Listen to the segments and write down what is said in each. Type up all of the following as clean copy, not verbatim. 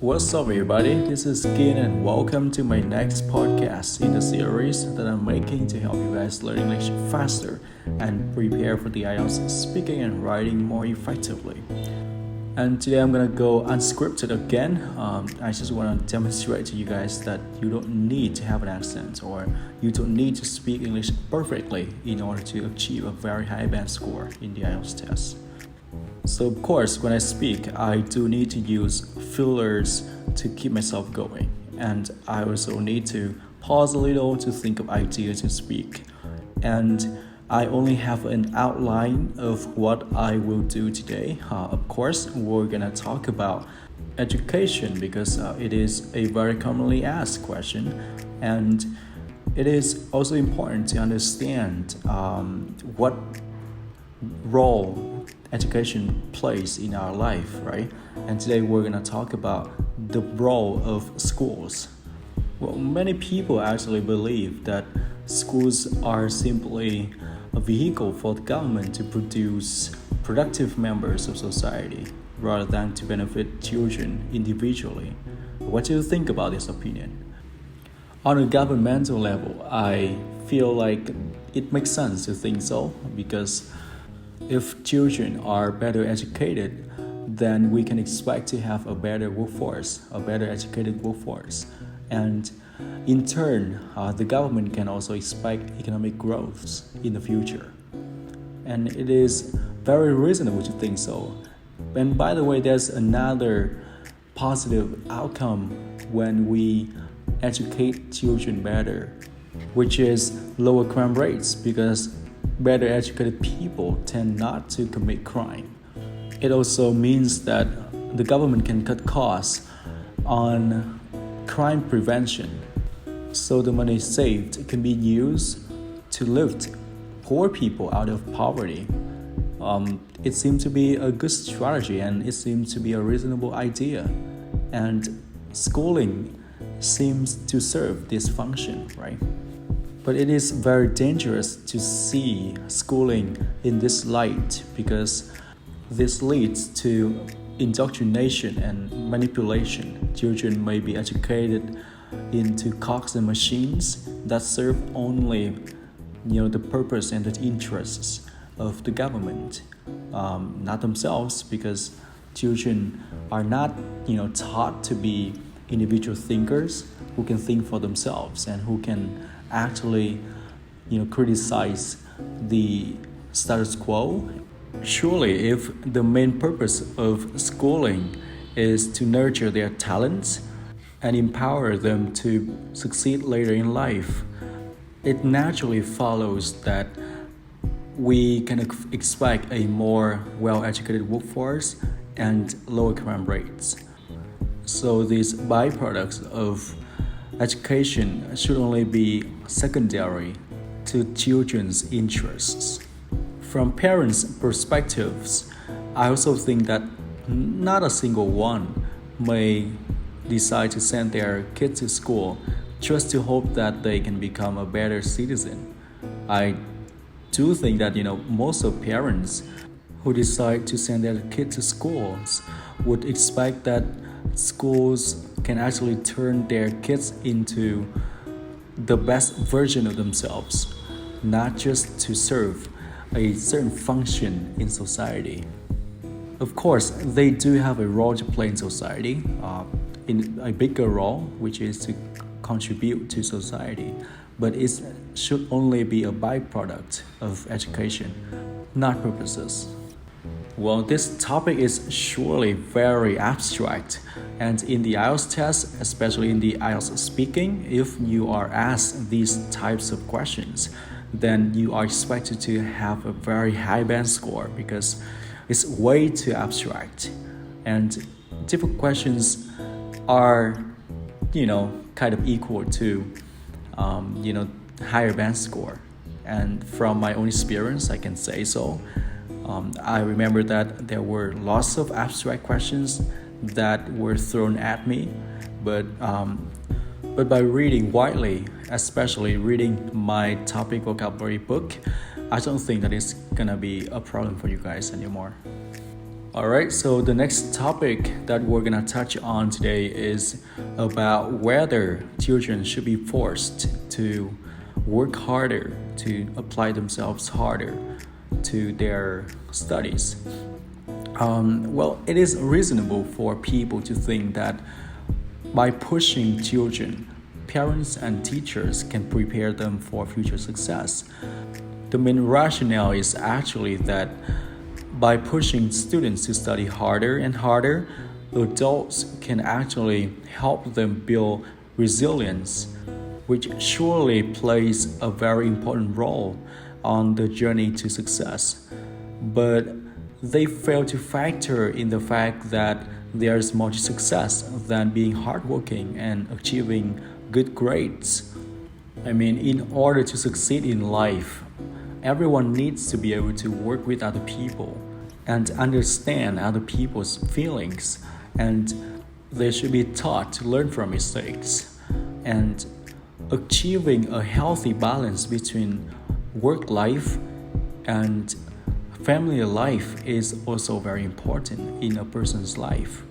What's up, everybody? This is Skin, and welcome to my next podcast in the series that I'm making to help you guys learn English faster and prepare for the IELTS speaking and writing more effectively. And today I'm gonna go unscripted again. I just want to demonstrate to you guys that you don't need to have an accent or you don't need to speak English perfectly in order to achieve a very high band score in the IELTS test. So of course, when I speak, I do need to use fillers to keep myself going. And I also need to pause a little to think of ideas to speak. And I only have an outline of what I will do today. Of course, we're gonna talk about education because it is a very commonly asked question. And it is also important to understand what role education plays in our life, right? And today we're gonna talk about the role of schools. Well, many people actually believe that schools are simply a vehicle for the government to produce productive members of society rather than to benefit children individually. What do you think about this opinion? On a governmental level, I feel like it makes sense to think so because if children are better educated, then we can expect to have a better workforce, a better educated workforce. And in turn, the government can also expect economic growth in the future. And it is very reasonable to think so. And by the way, there's another positive outcome when we educate children better, which is lower crime rates because better educated people tend not to commit crime. It also means that the government can cut costs on crime prevention. So the money saved can be used to lift poor people out of poverty. It seems to be a good strategy and it seems to be a reasonable idea. And schooling seems to serve this function, right? But it is very dangerous to see schooling in this light because this leads to indoctrination and manipulation. Children may be educated into cogs and machines that serve only the purpose and the interests of the government, not themselves, because children are not taught to be individual thinkers who can think for themselves and who can actually criticize the status quo. Surely if the main purpose of schooling is to nurture their talents and empower them to succeed later in life, it naturally follows that we can expect a more well-educated workforce and lower crime rates. So these byproducts of education should only be secondary to children's interests. From parents' perspectives, I also think that not a single one may decide to send their kids to school just to hope that they can become a better citizen. I do think that most of parents who decide to send their kids to schools would expect that schools can actually turn their kids into the best version of themselves, not just to serve a certain function in society. Of course, they do have a role to play in society, in a bigger role, which is to contribute to society, but it should only be a byproduct of education, not purposes. Well, this topic is surely very abstract, and in the IELTS test, especially in the IELTS speaking, if you are asked these types of questions, then you are expected to have a very high band score because it's way too abstract. And difficult questions are, kind of equal to, higher band score. And from my own experience, I can say so. I remember that there were lots of abstract questions that were thrown at me, but by reading widely, especially reading my topic vocabulary book, I don't think that it's gonna be a problem for you guys anymore. Alright, so the next topic that we're gonna touch on today is about whether children should be forced to work harder, to apply themselves harder to their studies. Well, it is reasonable for people to think that by pushing children, parents and teachers can prepare them for future success. The main rationale is actually that by pushing students to study harder and harder, adults can actually help them build resilience, which surely plays a very important role on the journey to success. But they fail to factor in the fact that there is more to success than being hardworking and achieving good grades. In order to succeed in life, everyone needs to be able to work with other people and understand other people's feelings, and they should be taught to learn from mistakes. And achieving a healthy balance between work life and family life is also very important in a person's life.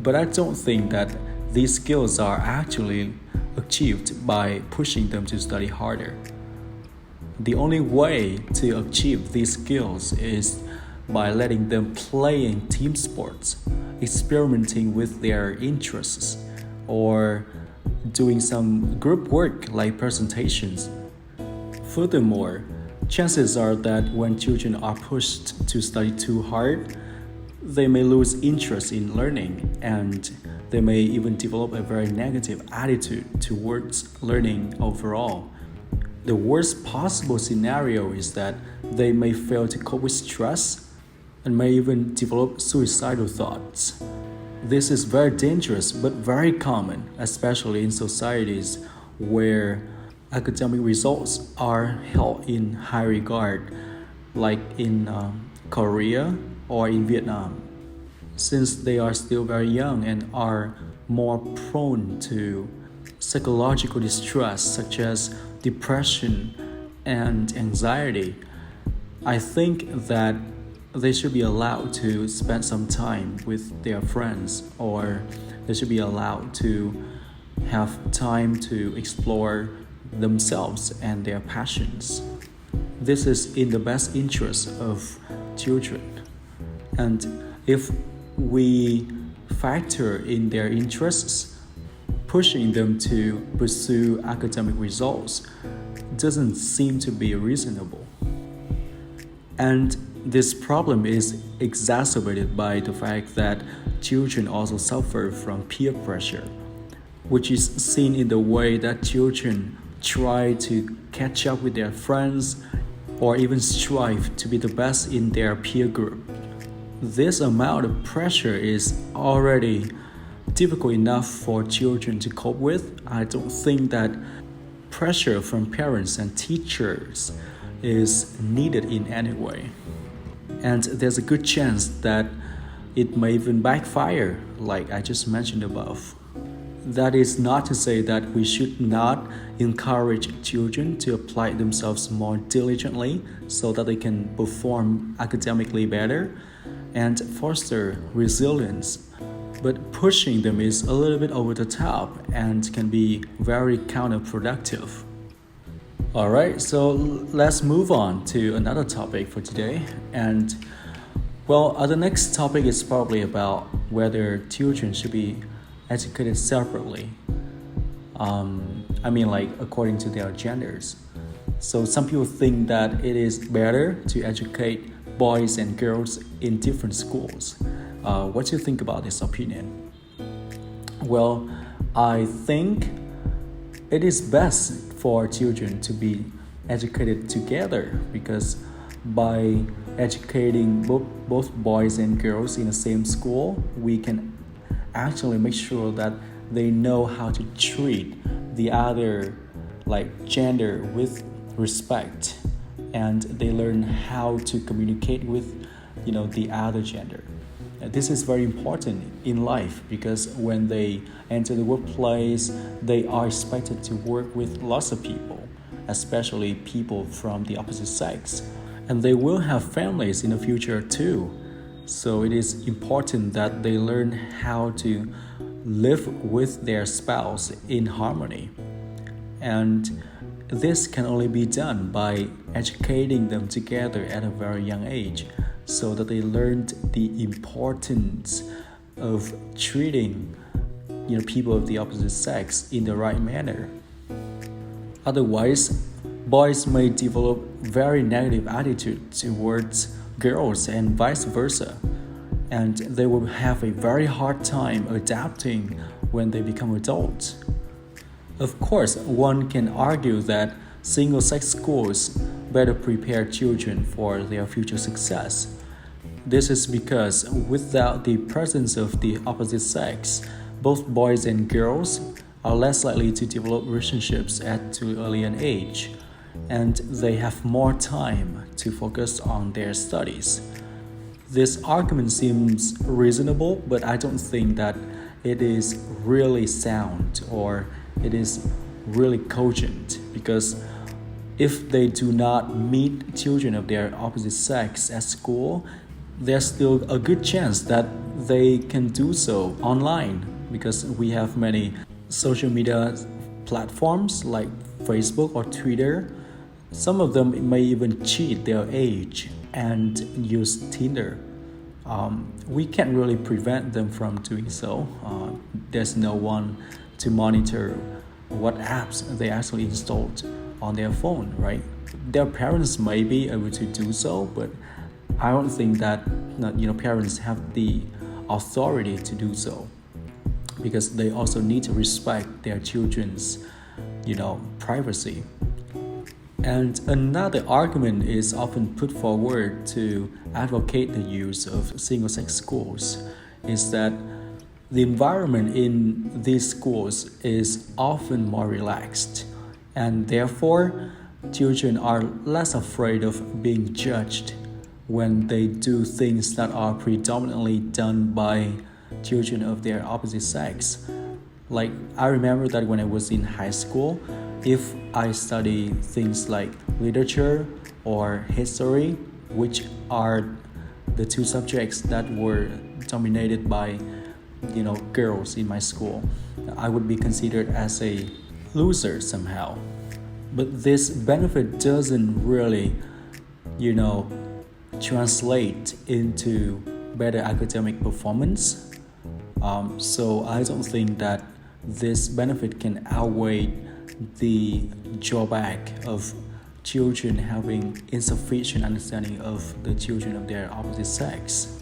But I don't think that these skills are actually achieved by pushing them to study harder. The only way to achieve these skills is by letting them play in team sports, experimenting with their interests, or doing some group work like presentations. Furthermore, chances are that when children are pushed to study too hard, they may lose interest in learning, and they may even develop a very negative attitude towards learning overall. The worst possible scenario is that they may fail to cope with stress and may even develop suicidal thoughts. This is very dangerous but very common, especially in societies where academic results are held in high regard, like in Korea or in Vietnam, since they are still very young and are more prone to psychological distress such as depression and anxiety. I think that they should be allowed to spend some time with their friends, or they should be allowed to have time to explore themselves and their passions. This is in the best interest of children. And if we factor in their interests, pushing them to pursue academic results doesn't seem to be reasonable. And this problem is exacerbated by the fact that children also suffer from peer pressure, which is seen in the way that children try to catch up with their friends or even strive to be the best in their peer group. This amount of pressure is already difficult enough for children to cope with. I don't think that pressure from parents and teachers is needed in any way. And there's a good chance that it may even backfire, like I just mentioned above. That is not to say that we should not encourage children to apply themselves more diligently so that they can perform academically better and foster resilience. But pushing them is a little bit over the top and can be very counterproductive. Alright, so let's move on to another topic for today. And the next topic is probably about whether children should be educated separately. According to their genders. So some people think that it is better to educate boys and girls in different schools. What do you think about this opinion? Well, I think it is best for children to be educated together, because by educating both boys and girls in the same school, we can actually make sure that they know how to treat the other gender with respect, and they learn how to communicate with the other gender. This is very important in life, because when they enter the workplace, they are expected to work with lots of people, especially people from the opposite sex. And they will have families in the future too. So it is important that they learn how to live with their spouse in harmony. And this can only be done by educating them together at a very young age so that they learned the importance of treating people of the opposite sex in the right manner. Otherwise, boys may develop very negative attitude towards girls and vice versa, and they will have a very hard time adapting when they become adults. Of course, one can argue that single-sex schools better prepare children for their future success. This is because without the presence of the opposite sex, both boys and girls are less likely to develop relationships at too early an age, and they have more time to focus on their studies. This argument seems reasonable, but I don't think that it is really sound or it is really cogent, because if they do not meet children of their opposite sex at school, there's still a good chance that they can do so online, because we have many social media platforms like Facebook or Twitter. Some of them may even cheat their age and use Tinder. We can't really prevent them from doing so. There's no one to monitor what apps they actually installed on their phone, right? Their parents may be able to do so, but I don't think that parents have the authority to do so, because they also need to respect their children's privacy. And another argument is often put forward to advocate the use of single-sex schools is that the environment in these schools is often more relaxed, and therefore children are less afraid of being judged when they do things that are predominantly done by children of their opposite sex. Like, I remember that when I was in high school, if I study things like literature or history, which are the two subjects that were dominated by girls in my school, I would be considered as a loser somehow. But this benefit doesn't really translate into better academic performance. So I don't think that this benefit can outweigh the drawback of children having insufficient understanding of the children of their opposite sex.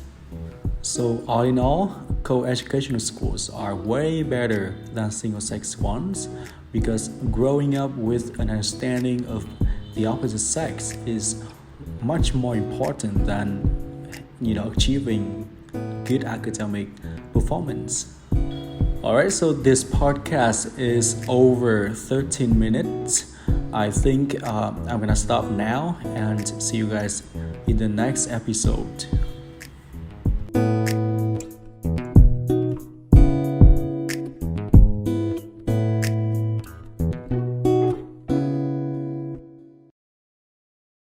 So all in all, co-educational schools are way better than single-sex ones, because growing up with an understanding of the opposite sex is much more important than achieving good academic performance. Alright, so this podcast is over 13 minutes. I think I'm gonna stop now and see you guys in the next episode.